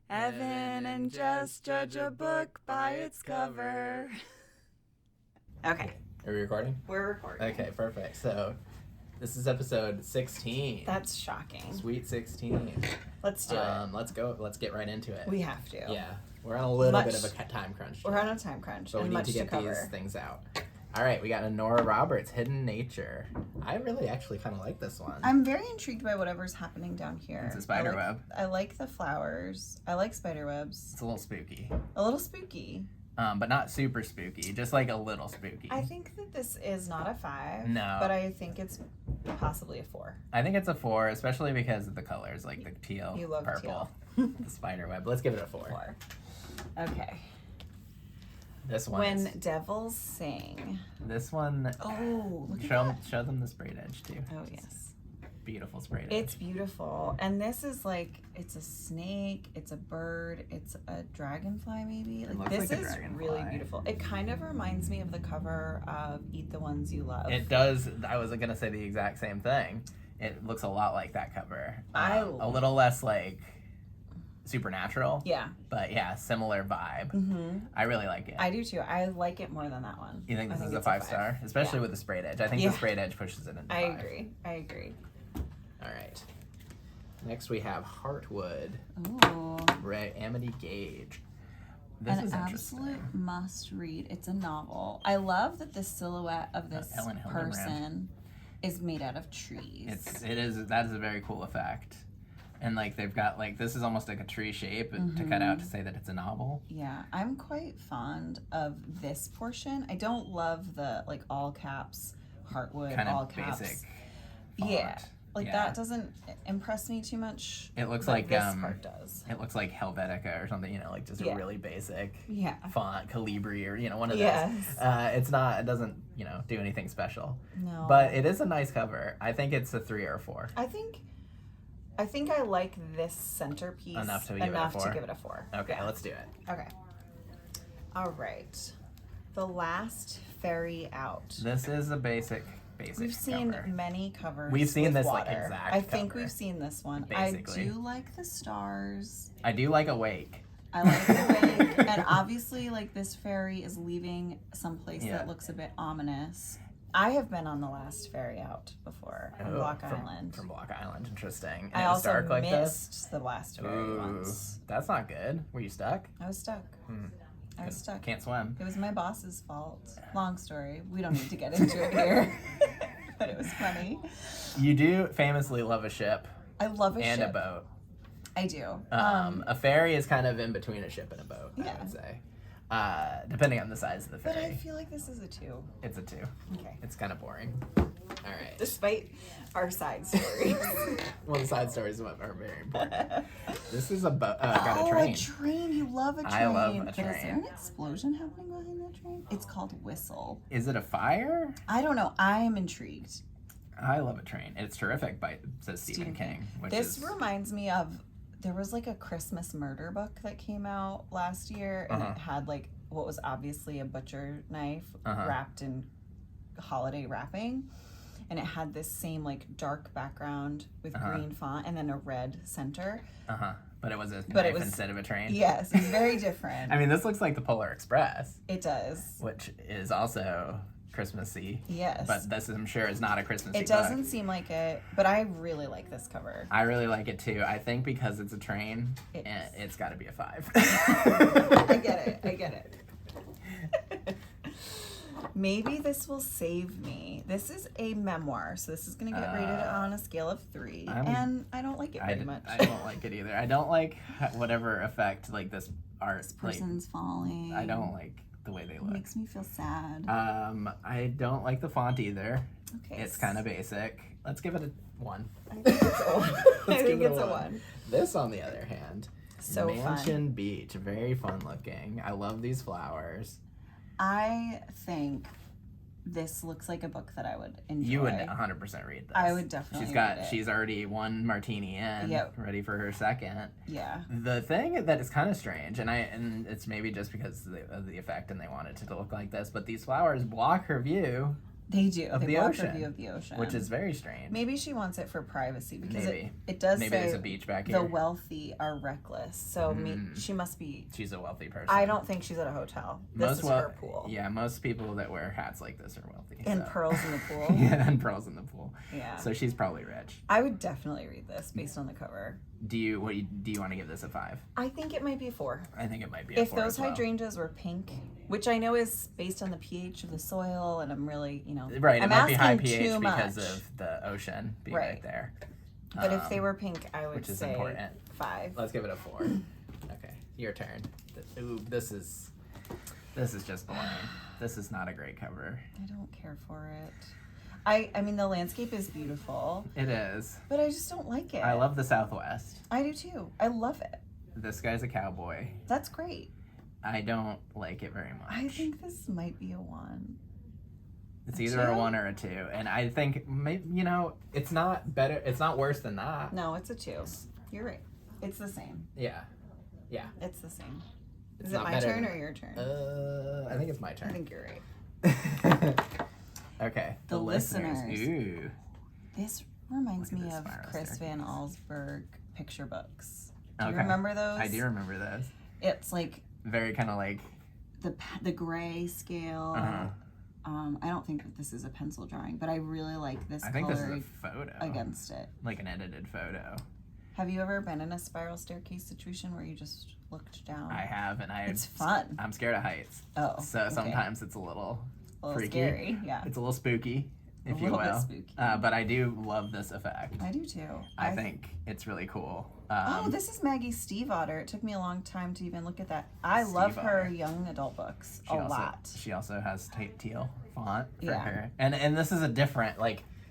Evan and Jess judge a book by its cover. Okay, Are we recording? we're recording. Okay, perfect. So, this is episode 16. That's shocking. Sweet 16. Let's do it. Let's go. Let's get right into it. We have to. Yeah, we're on a little Much- bit of a time crunch. We're on a time crunch but we and need much to get cover. these things out. All right, we got Nora Roberts, Hidden Nature. I really actually kind of like this one. I'm very intrigued by whatever's happening down here. It's a spider web. I like the flowers. I like spider webs. It's a little spooky, A little spooky. but not super spooky. Just like a little spooky. I think that this is not a 5. No. But I think it's possibly a 4. I think it's a 4, especially because of the colors, like the teal, You love purple, teal. the spider web. Let's give it a 4. 4. Okay. This one. When is, Devils Sing. this one. Oh, look at Show that. show them the sprayed edge too. Oh, yes. Beautiful sprayed edge. It's beautiful. And this is like, it's a snake, it's a bird, it's a dragonfly maybe. Like, looks this like a is dragonfly. really beautiful. It kind of reminds me of the cover of Eat the Ones You Love. It does. I was gonna say the exact same thing. It looks a lot like that cover. I A little less like supernatural. Yeah. But yeah, similar vibe. Mm-hmm. I really like it. I do too. I like it more than that one. You think I this is a it's 5-star? Especially Yeah. with the sprayed edge. I think Yeah. the sprayed edge pushes it into 5. I agree. All right. Next we have Heartwood. Ooh. Right, Amity Gage. This An is interesting. absolute must read. It's a novel. I love that the silhouette of this Ellen Hildebrand. person is made out of trees. That is a very cool effect. And like they've got like this is almost like a tree shape to cut out to say that it's a novel. Yeah, I'm quite fond of this portion. I don't love the like all caps Heartwood Kind all of caps. basic. Yeah. Font. Like Yeah. that doesn't impress me too much. It looks but like this part does. It looks like Helvetica or something, like just Yeah. a really basic Yeah. font, Calibri or one of Yes. those. It doesn't, do anything special. No. But it is a nice cover. I think it's a 3 or a 4. I think I like this centerpiece Enough to give it a 4? to give it a 4. Okay, Yeah. let's do it. Okay. All right. The Last Ferry Out. This is a basic We've seen cover. many covers. We've seen with this, like, water. exact I think cover, we've seen this one. basically. I do like the stars. I do like Awake. I like the wake. And obviously, like, this ferry is leaving someplace Yeah. that looks a bit ominous. I have been on the Last Ferry Out before on Block Island. From Block Island, interesting. And I it was also dark like this? missed the Last Ferry Ooh, once. that's not good. Were you stuck? I was stuck. I was stuck. Can't swim. It was my boss's fault. Long story. We don't need to get into it here. But it was funny. You do famously love a ship I love a and ship. a boat. I do. A ferry is kind of in between a ship and a boat, I Yeah. would say. Depending on the size of the But I ferry. feel like this is a 2. It's a 2. Okay. It's kind of boring. All right. Despite our side stories. Well, the side stories are very important. This is got a train. A train. You love a train. I love a But is there train. an explosion happening behind that train? It's called Whistle. Is it a fire? I don't know. I'm intrigued. I love a train. It's terrific says Stephen King. Which This is, reminds me of, there was like a Christmas murder book that came out last year, and it had like what was obviously a butcher knife wrapped in holiday wrapping, and it had this same like dark background with green font and then a red center. But it was a But it knife was- instead of a train. Yes, it's very different. I mean, this looks like the Polar Express, It does. which is also Christmassy. Yes. But this, I'm sure, is not a Christmassy It book. doesn't seem like it, but I really like this cover. I really like it too. I think because it's a train, It's- it's got to be a 5. I get it. Maybe this will save me. This is a memoir, so this is going to get rated on a scale of 3, and I don't like it very much. I don't like it either. I don't like whatever effect like this art. This person's falling. I don't like the way they It look. makes me feel sad. I don't like the font either. Okay. It's kind of basic. Let's give it a 1. I think it's a 1. I Let's think give it it's a 1. This, on the other hand, So Mansion Beach, very fun looking. I love these flowers. I think this looks like a book that I would enjoy. You would 100% read this. I would definitely read it. She's already 1 martini in, Yep. ready for her second. Yeah. The thing that is kind of strange, and it's maybe just because of the effect and they wanted it to look like this, but these flowers block her view They do. Of they the block ocean. her view of the ocean. Which is very strange. Maybe she wants it for privacy because Maybe. it does Maybe say there's a beach back here. the wealthy are reckless. So she must be. She's a wealthy person. I don't think she's at a hotel. This is her pool. Yeah, most people that wear hats like this are wealthy. And pearls in the pool. Yeah, and pearls in the pool. Yeah. So she's probably rich. I would definitely read this based on the cover. Do you want to give this a 5? I think it might be a 4. I think it might be a 4. If those as well. hydrangeas were pink, which I know is based on the pH of the soil, and I'm really, right, I'm it might be high asking pH too because much. of the ocean being right there. But if they were pink, I would which is say important. 5. Let's give it a 4. Okay, your turn. Ooh, this is just boring. This is not a great cover. I don't care for it. I mean, the landscape is beautiful. It is. But I just don't like it. I love the Southwest. I do too. I love it. This guy's a cowboy. That's great. I don't like it very much. I think this might be a 1. It's either a 1 or a 2, and I think maybe it's not better. It's not worse than that. No, it's a 2. You're right. It's the same. Yeah. It's the same. It's Is it my turn or your turn? I think it's my turn. I think you're right. Okay. The listeners. Ooh. This reminds Look me at of this spiral Chris staircase. Van Allsburg picture books. Do Okay. you remember those? I do remember those. It's like Very kind of like the gray scale. Uh-huh. I don't think that this is a pencil drawing, but I really like this I think this is color a photo. against it. Like an edited photo. Have you ever been in a spiral staircase situation where you just looked down? I have, and It's fun. I'm scared of heights. Oh, So okay. sometimes it's a little freaky. Scary. Yeah, It's a little spooky, if a you little bit will. spooky. But I do love this effect. I do too. I think it's really cool. Oh, this is Maggie Stiefvater. It took me a long time to even look at that. I love her young adult books a lot. She also has teal font for Yeah. her, and this is a different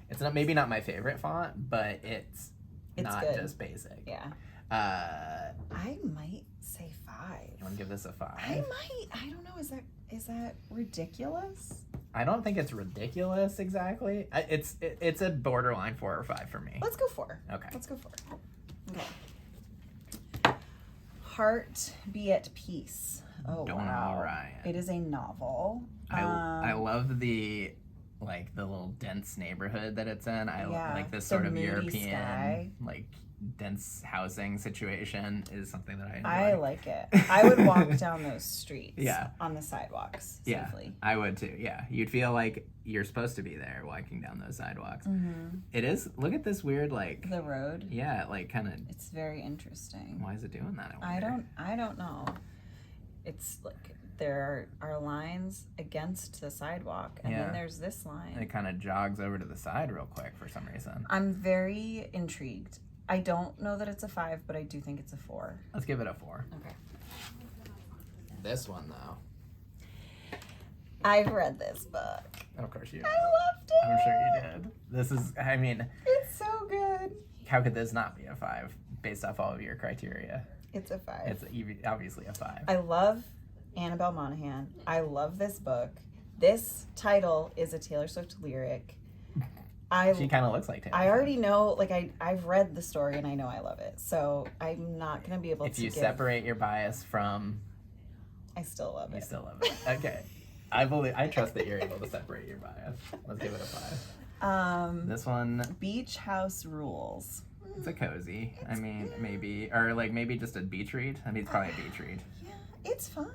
it's not maybe not my favorite font, but it's not good. just basic. Yeah. I might say 5. You want to give this a 5? I might. I don't know. Is that ridiculous? I don't think it's ridiculous exactly. It's a borderline 4 or 5 for me. Let's go 4. Okay. Let's go 4. Okay. Heart Be at Peace. Oh, Donna wow. Ryan. It is a novel. I love the little dense neighborhood that it's in. I Yeah, like this the sort of moody European sky. dense housing situation is something that I enjoy. I like it. I would walk down those streets. Yeah. On the sidewalks Yeah, safely. I would too. Yeah, you'd feel like you're supposed to be there walking down those sidewalks. Mm-hmm. It is. Look at this weird The road. Yeah, kind of. It's very interesting. Why is it doing that? I don't know. It's like there are lines against the sidewalk, and then there's this line. It kind of jogs over to the side real quick for some reason. I'm very intrigued. I don't know that it's a 5, but I do think it's a 4. Let's give it a 4. Okay. This one though. I've read this book. Of course you. I loved it. I'm sure you did. This is. I mean, It's so good. how could this not be a 5 based off all of your criteria? It's a 5. It's obviously a 5. I love Annabelle Monaghan. I love this book. This title is a Taylor Swift lyric. She kind of looks like Taylor I Swift. already know, I've read the story and I know I love it. So I'm not going to be able to If you separate your bias from... I still love it. You still love it. Okay. I trust that you're able to separate your bias. Let's give it a 5. This one... Beach House Rules. It's a cozy. I mean, maybe... Or, maybe just a beach read. I mean, it's probably a beach read. Yeah, it's fine.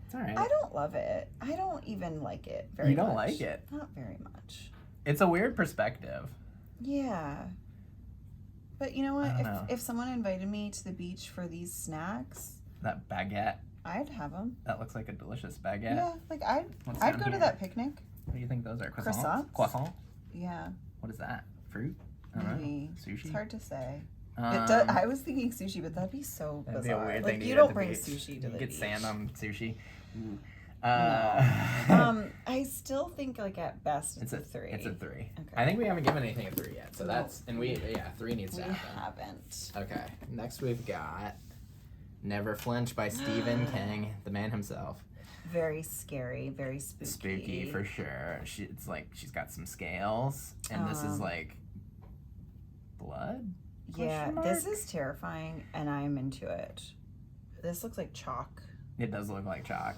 It's all right. I don't love it. I don't even like it very much. You don't like it? Not very much. It's a weird perspective. Yeah. But you know what? I don't know. If someone invited me to the beach for these snacks, That baguette. I'd have them. That looks like a delicious baguette. Yeah, What's I'd down go to here? that picnic. What do you think those are? Croissants? Croissant? Yeah, What is that? Fruit? I don't know. maybe. Sushi? It's hard to say. Um, I was thinking sushi, but that'd be so That'd be bizarre. a weird thing to you eat at don't the bring beach. sushi to You the get beach. sand on sushi. Ooh. I still think at best it's a 3. It's a 3. Okay. I think we haven't given anything a 3 yet. So that's 3 needs to We happen. haven't. Okay. Next we've got Never Flinch by Stephen King, the man himself. Very scary, very spooky. Spooky for sure. It's like she's got some scales, and this is like blood. Yeah, Question this mark? is terrifying, and I'm into it. This looks like chalk. It does look like chalk.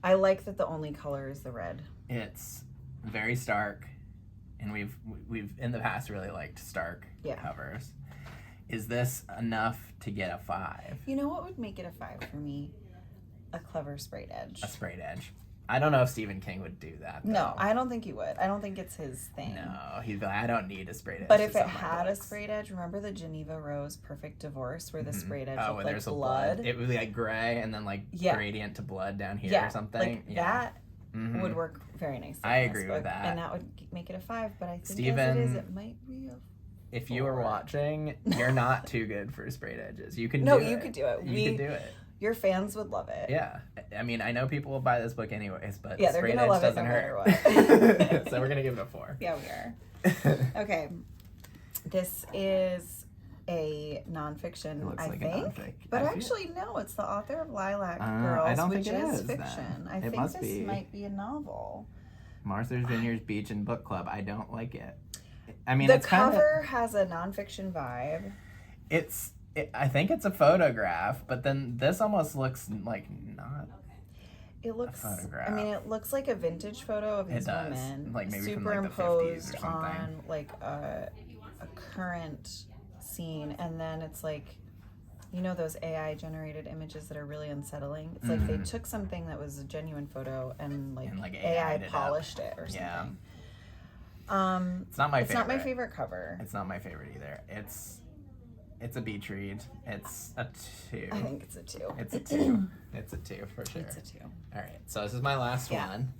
I like that the only color is the red. It's very stark, and we've in the past really liked stark covers. Is this enough to get a 5? You know what would make it a 5 for me? A clever sprayed edge. A sprayed edge. I don't know if Stephen King would do that, though. No, I don't think he would. I don't think it's his thing. No, he'd be like, I don't need a sprayed edge. But if it had a sprayed edge, remember the Geneva Rose Perfect Divorce where the sprayed edge looked like blood? It would be like gray and then like gradient to blood down here or something. Like that would work very nicely. I agree with that. And that would make it a 5, but I think Steven, as it is, it might be a 4. If you were watching, you're not too good for sprayed edges. You could do it. You could do it. You could do it. Your fans would love it. Yeah. I mean, I know people will buy this book anyways, but sprayed edge doesn't hurt. So we're going to give it a 4. Yeah, we are. Okay. This is a nonfiction, I think. But actually, no, it's the author of Lilac Girls, which is fiction. I think this might be a novel. Martha's Vineyard's Beach and Book Club. I don't like it. I mean, the cover has a nonfiction vibe. I think it's a photograph, but then this almost looks like not. It looks. A photograph. I mean, it looks like a vintage photo of these women, like maybe superimposed from like the 50s or something. On like a current scene, and then it's like, you know, those AI generated images that are really unsettling. It's like they took something that was a genuine photo and like AI polished it or something. Yeah. It's not my favorite. It's not my favorite cover. It's not my favorite either. It's a beach read. It's a 2. I think it's a 2. It's a 2. It's a 2 for sure. It's a 2. All right. So this is my last one.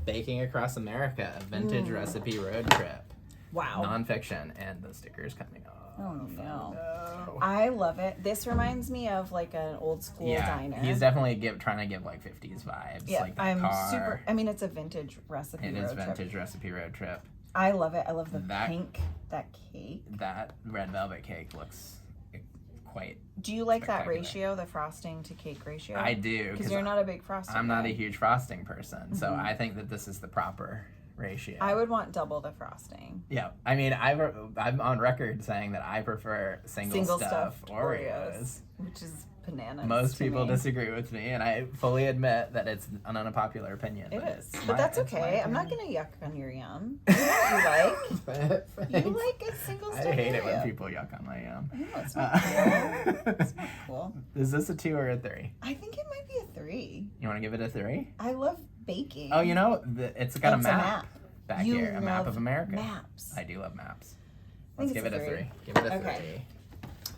Baking Across America, a vintage recipe road trip. Wow. Nonfiction, and the sticker's coming off. Oh no. I love it. This reminds me of like an old school diner. He's definitely trying to give like 50s vibes. Yeah, like I'm super. I mean, it's a vintage recipe. It is vintage recipe road trip. I love it. I love the pink, that cake. That red velvet cake looks quite. Do you like that ratio, the frosting to cake ratio? I do. Because you're not a big frosting I'm not a huge frosting person, so I think that this is the proper ratio. I would want double the frosting. Yeah. I mean, I'm on record saying that I prefer single stuff Oreos. Which is bananas. Most people disagree with me, and I fully admit that it's an unpopular opinion. It is. But that's okay. I'm not going to yuck on your yum. You like? You like a single stuff Oreo. I hate it when people yuck on my yum. I know, it's not cool. It's not cool. Is this a 2 or a 3? I think it might be a 3. You want to give it a 3? I love baking. Oh, you know, it's got a map back here. A map of America. Maps. I do love maps. Let's give it a 3. Give it a 3.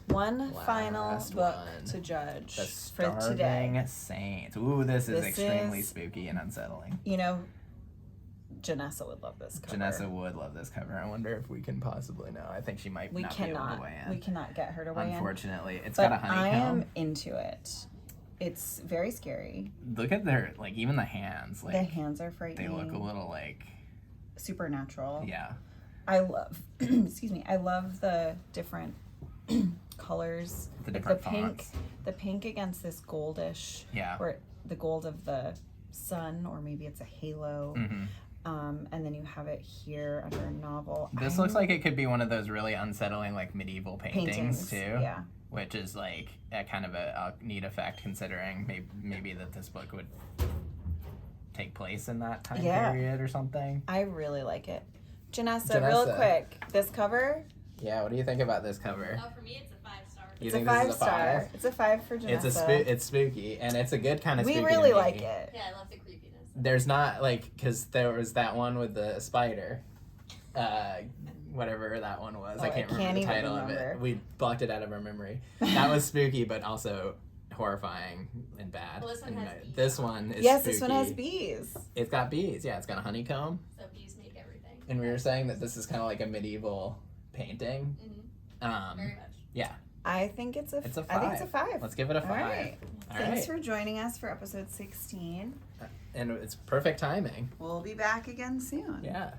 One final book to judge for today. Starving Saints. Ooh, this is extremely spooky and unsettling. You know, Janessa would love this cover. Janessa would love this cover. I wonder if we can possibly know. I think she might not be able to weigh in. We cannot get her to weigh in. Unfortunately. It's got a honeycomb. I am into it. It's very scary. Look at their, like, even the hands. Like, the hands are frightening. They look a little, like... supernatural. Yeah. I love, excuse me, I love the different colors. The different fonts. The pink against this goldish. Yeah. Or the gold of the sun, or maybe it's a halo. And then you have it here under a novel. This looks like it could be one of those really unsettling, like, medieval paintings too. Yeah. Which is, like, a kind of a neat effect, considering maybe that this book would take place in that time period or something. I really like it. Janessa, real quick, this cover? Yeah, what do you think about this cover? Oh, for me, it's a 5-star. You think this is a 5? It's a 5 for Janessa. It's spooky, and it's a good kind of spooky. We really like it. Yeah, I love the creepiness. There's not, like, because there was that one with the spider. Whatever that one was. I can't remember the title of it. We blocked it out of our memory. That was spooky, but also horrifying and bad. Well, this one has bees. This one is Yes, spooky. this one has bees. It's got bees. Yeah, it's got a honeycomb. So bees make everything. And we were saying that this is kind of like a medieval painting. Very much. Yeah. I think it's a 5. I think it's a 5. Let's give it a 5. All right. Thanks for joining us for episode 16. And it's perfect timing. We'll be back again soon. Yeah.